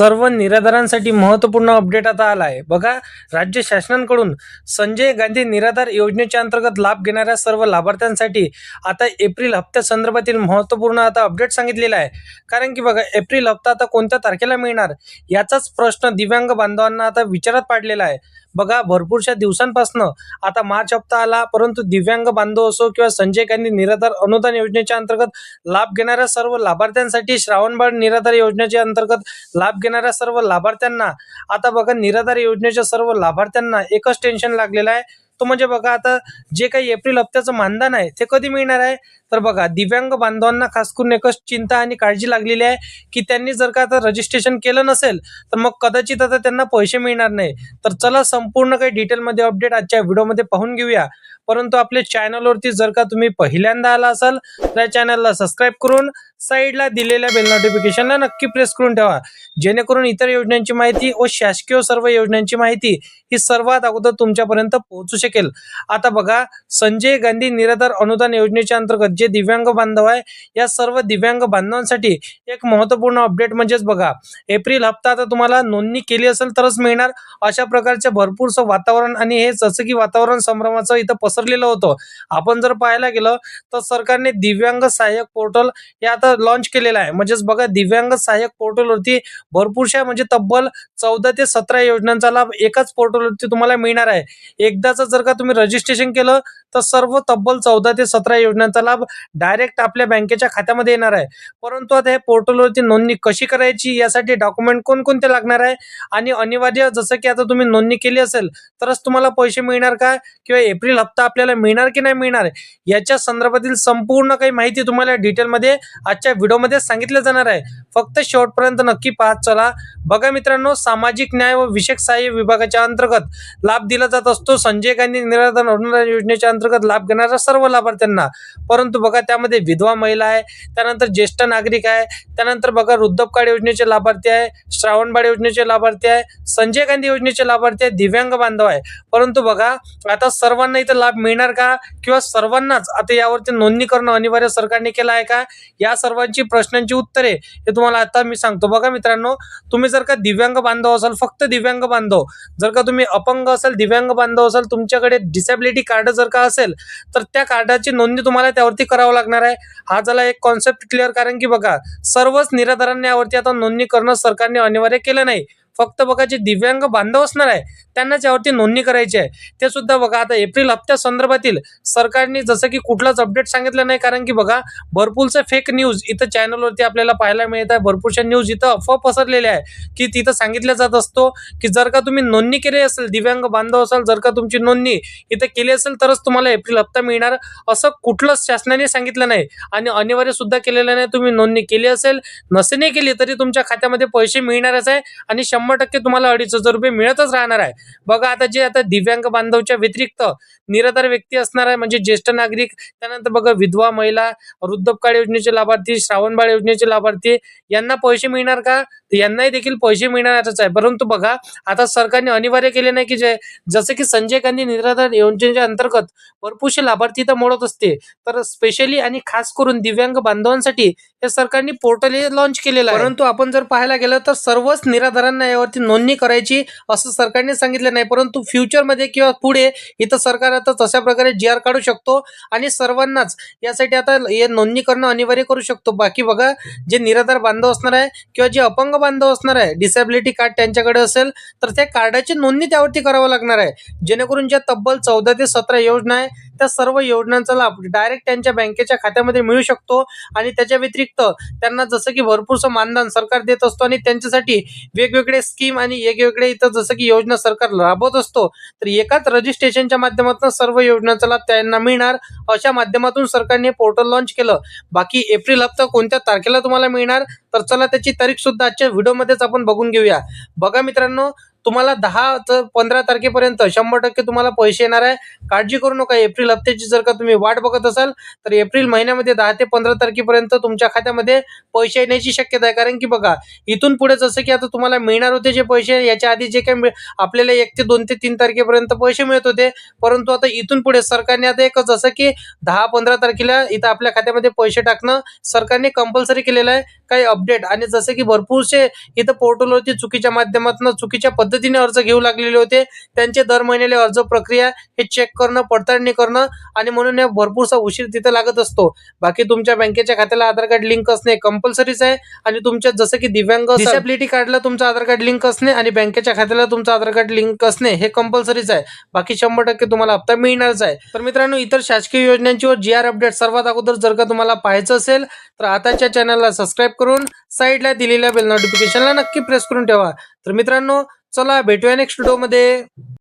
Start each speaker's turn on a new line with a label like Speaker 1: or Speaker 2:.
Speaker 1: सर्व निराधारांसाठी महत्त्वपूर्ण अपडेट आता आला आहे. बघा, राज्य शासनाकडून संजय गांधी निराधार योजनेच्या अंतर्गत लाभ घेणाऱ्या सर्व लाभार्थ्यांसाठी आता एप्रिल हप्त्यासंदर्भातील महत्त्वपूर्ण आता अपडेट सांगितलेला आहे. कारण की बघा, एप्रिल हप्ता आता कोणत्या तारखेला मिळणार याचाच प्रश्न दिव्यांग बांधवांना आता विचारात पाडलेला आहे. बघा, भरपूरशा दिवसांपासून आता मार्च हप्ता आला, परंतु दिव्यांग बांधव असो किंवा संजय गांधी निराधार अनुदान योजनेच्या अंतर्गत लाभ घेणाऱ्या सर्व लाभार्थ्यांसाठी श्रावणबाळ निराधार योजनेच्या अंतर्गत लाभ घेणाऱ्या सर्व लाभार्थ्यांना आता बघा, निराधार योजनेच्या सर्व लाभार्थ्यांना एकच टेन्शन लागलेलं आहे. तो म्हणजे बघा, आता जे काही एप्रिल हप्त्याचं मानधन आहे ते कधी मिळणार आहे. तर बघा, दिव्यांग बांधवांना खास करून एकच चिंता आणि काळजी लागलेली आहे की त्यांनी जर का आता रजिस्ट्रेशन केलं नसेल तर मग कदाचित आता त्यांना पैसे मिळणार नाही. तर चला, संपूर्ण काही डिटेलमध्ये अपडेट आजच्या व्हिडिओमध्ये पाहून घेऊया. परंतु आपल्या चॅनलवरती जर का तुम्ही पहिल्यांदा आला असाल तर या चॅनलला सबस्क्राईब करून साईडला दिलेल्या बेल नोटिफिकेशनला नक्की प्रेस करून ठेवा, जेणेकरून इतर योजनांची माहिती व शासकीय सर्व योजनांची माहिती ही सर्वात अगोदर तुमच्यापर्यंत पोहोचू शकेल. आता बघा, संजय गांधी निराधार अनुदान योजनेच्या अंतर्गत जे दिव्यांग बांधव आहे या सर्व दिव्यांग बांधवांसाठी एक महत्त्वपूर्ण अपडेट म्हणजेच बघा, एप्रिल हप्ता आता तुम्हाला नोंदणी केली असेल तरच मिळणार, अशा प्रकारचे भरपूरसं वातावरण आणि हे जसं की वातावरण संभ्रमाचं इथं पसरलेलं होतं. आपण जर पाहायला गेलं तर सरकारने दिव्यांग सहाय्यक पोर्टल हे आता लॉन्च केलेलं आहे. म्हणजेच बघा, दिव्यांग सहाय्यक पोर्टलवरती भरपूरशा म्हणजे तब्बल 14 ते 17 योजनांचा लाभ एकाच पोर्टलवरती तुम्हाला मिळणार आहे. एकदाच जर का तुम्ही रजिस्ट्रेशन केलं तर सर्व तब्बल 14 ते 17 योजनांचा लाभ डायरेक्ट आपल्या बँकेच्या खात्यामध्ये येणार आहे. परंतु आता हे पोर्टलवरती नोंदणी कशी करायची, यासाठी डॉक्युमेंट कोणकोणते लागणार आहे आणि अनिवार्य जसं की आता तुम्ही नोंदणी केली असेल तरच तुम्हाला पैसे मिळणार का, किंवा एप्रिल हप्ता आपल्याला मिळणार की नाही मिळणार, याच्या संदर्भातील संपूर्ण काही माहिती तुम्हाला डिटेलमध्ये आजच्या व्हिडिओमध्ये सांगितलं जाणार आहे. फक्त शेवटपर्यंत नक्की पाहत चला. बघा मित्रांनो, सामाजिक न्याय व विशेष सहाय्य विभागाच्या अंतर्गत लाभ दिला जात असतो संजय गांधी निराधार अनुदान योजनेच्या अंतर्गत लाभ घेणाऱ्या सर्व लाभार्थ्यांना. परंतु बघा, त्यामध्ये विधवा महिला आहे, त्यानंतर ज्येष्ठ नागरिक आहे, त्यानंतर बघा वृद्धपकाळ योजनेचे लाभार्थी आहे, श्रावणबाळ योजनेचे लाभार्थी आहे, संजय गांधी योजनेचे लाभार्थी आहे, दिव्यांग बांधव आहे. परंतु बघा, आता सर्वांना इथं लाभ मिळणार का, किंवा सर्वांनाच आता यावरती नोंदणी करणं अनिवार्य सरकारने केलं आहे का, या सर्वांची प्रश्नांची उत्तरे हे तुम्हाला आता मी सांगतो. बघा मित्रांनो, तुम्ही जर का दिव्यांग बांधव असाल, फक्त दिव्यांग बांधव, जर का तुम्ही अपंग असाल, दिव्यांग बांधव असाल, तुमच्याकडे डिसेबिलिटी कार्ड जर का असेल तर त्या कार्डाची नोंदणी तुम्हाला त्यावरती करावं लागणार आहे. हा झाला एक कॉन्सेप्ट क्लिअर. कारण की बघा, सर्वच निराधारांनी यावरती आता नोंदणी करणं सरकारने अनिवार्य केलं नाही. फक्त बघा, जे दिव्यांग बांधव असणार आहे त्यांनाच यावरती नोंदणी करायची आहे. ते सुद्धा बघा, आता एप्रिल हप्त्या संदर्भातील सरकारने जसं की कुठलाच अपडेट सांगितलं नाही. कारण की बघा, भरपूरचं फेक न्यूज इथं चॅनलवरती आपल्याला पाहायला मिळत आहे. भरपूरशा न्यूज इथं अफवा पसरलेल्या आहे की तिथं सांगितलं जात असतो की जर का तुम्ही नोंदणी केली असेल, दिव्यांग बांधव असाल, जर का तुमची नोंदणी इथं केली असेल तरच तुम्हाला एप्रिल हप्ता मिळणार, असं कुठलंच शासनाने सांगितलं नाही आणि अनिवार्य सुद्धा केलेलं नाही. तुम्ही नोंदणी केली असेल, नसेने केली तरी तुमच्या खात्यामध्ये पैसे मिळणारच आहे आणि 100% तुम्हाला 2,500 रुपये मिळतच राहणार आहे. बघा, आता जे आता दिव्यांग बांधवच्या व्यतिरिक्त निराधार व्यक्ती असणार आहे, म्हणजे ज्येष्ठ नागरिक, त्यानंतर बघा विधवा महिला, वृद्धपकाळ योजनेचे लाभार्थी, श्रावणबाळ योजनेचे लाभार्थी, यांना पैसे मिळणार का, तर यांनाही देखील पैसे मिळणारच आहे. परंतु बघा, आता सरकारने अनिवार्य केले नाही की जसं की संजय गांधी निराधार योजनेच्या अंतर्गत भरपूरसे लाभार्थी तर मिळत असते, तर स्पेशली आणि खास करून दिव्यांग बांधवांसाठी हे सरकारने पोर्टल हे लॉन्च केलेलं आहे. परंतु आपण जर पाहायला गेलं तर सर्वच निराधारांना यावरती नोंदणी करायची असं सरकारने सांगितलं नाही. परंतु फ्युचरमध्ये किंवा पुढे इथं सरकार आता तशा प्रकारे GR काढू शकतो आणि सर्वांनाच यासाठी आता हे नोंदणी करणं अनिवार्य करू शकतो. बाकी बघा, जे निराधार बांधव असणार आहे किंवा जे अपंग बांधव असणार आहे, डिसेबिलिटी कार्ड त्यांच्याकडे असेल तर त्या कार्डाची नोंदणी त्यावरती करावं लागणार आहे, जेणेकरून ज्या तब्बल 14 ते 17 योजना आहे त्या सर्व योजनांचा लाभ डायरेक्ट त्यांच्या बँकेच्या खात्यामध्ये मिळू शकतो. आणि त्याच्या व्यतिरिक्त त्यांना जसं की भरपूरसं मानधन सरकार देत असतो आणि त्यांच्यासाठी वेगवेगळे स्कीम आणि वेगवेगळे इथं जसं की योजना सरकार राबवत असतो, तर एकाच रजिस्ट्रेशनच्या माध्यमातून सर्व योजनांचा लाभ त्यांना मिळणार, अशा माध्यमातून सरकारने पोर्टल लॉन्च केलं. बाकी एप्रिल हप्ता कोणत्या तारखेला तुम्हाला मिळणार, तर चला त्याची तारीख सुद्धा आजच्या व्हिडिओमध्येच आपण बघून घेऊया. बघा मित्रांनो, तुम्हाला 10 ते 15 तारखेपर्यंत 100% तुम्हाला पैसे येणार आहे. काळजी करू नका. एप्रिल हप्त्याची जर का तुम्ही वाट बघत असाल तर एप्रिल महिन्यामध्ये 10 ते 15 तारखेपर्यंत तुमच्या खात्यामध्ये पैसे येण्याची शक्यता आहे. कारण की बघा, इथून पुढे जसं की आता तुम्हाला मिळणार होते जे पैसे, याच्या आधी जे काही आपल्याला 1 ते 2 ते 3 तारखेपर्यंत पैसे मिळत होते, परंतु आता इथून पुढे सरकारने आता एक जसं की 10-15 तारखेला इथं आपल्या खात्यामध्ये पैसे टाकणं सरकारने कंपल्सरी केलेलं आहे. काही अपडेट आणि जसे की भरपूरसे इथं पोर्टलवरती चुकीच्या माध्यमातून चुकीच्या पद्धतीने अर्ज घेऊ लागलेले होते. त्यांचे दर महिन्याला अर्ज प्रक्रिया हे चेक करणं, पडताळणी करणं आणि म्हणून या भरपूरसा उशीर तिथे लागत असतो. बाकी तुमच्या बँकेच्या खात्याला आधार कार्ड लिंक असणे कंपल्सरीच आहे आणि तुमच्या जसं की दिव्यांग डिसेबिलिटी कार्डला तुमचं आधार कार्ड लिंक असणे आणि बँकेच्या खात्याला तुमचं आधार कार्ड लिंक असणे हे कंपल्सरीच आहे. बाकी 100% तुम्हाला हप्ता मिळणारच आहे. तर मित्रांनो, इतर शासकीय योजनांची व GR अपडेट सर्वात अगोदर जर का तुम्हाला पाहायचं असेल तर आताच्या चॅनलला सबस्क्राईब करून साईडला दिलेल्या बेल नोटिफिकेशनला नक्की प्रेस करून ठेवा. तर मित्रांनो, चला भेटूया नेक्स्ट व्हिडिओमध्ये.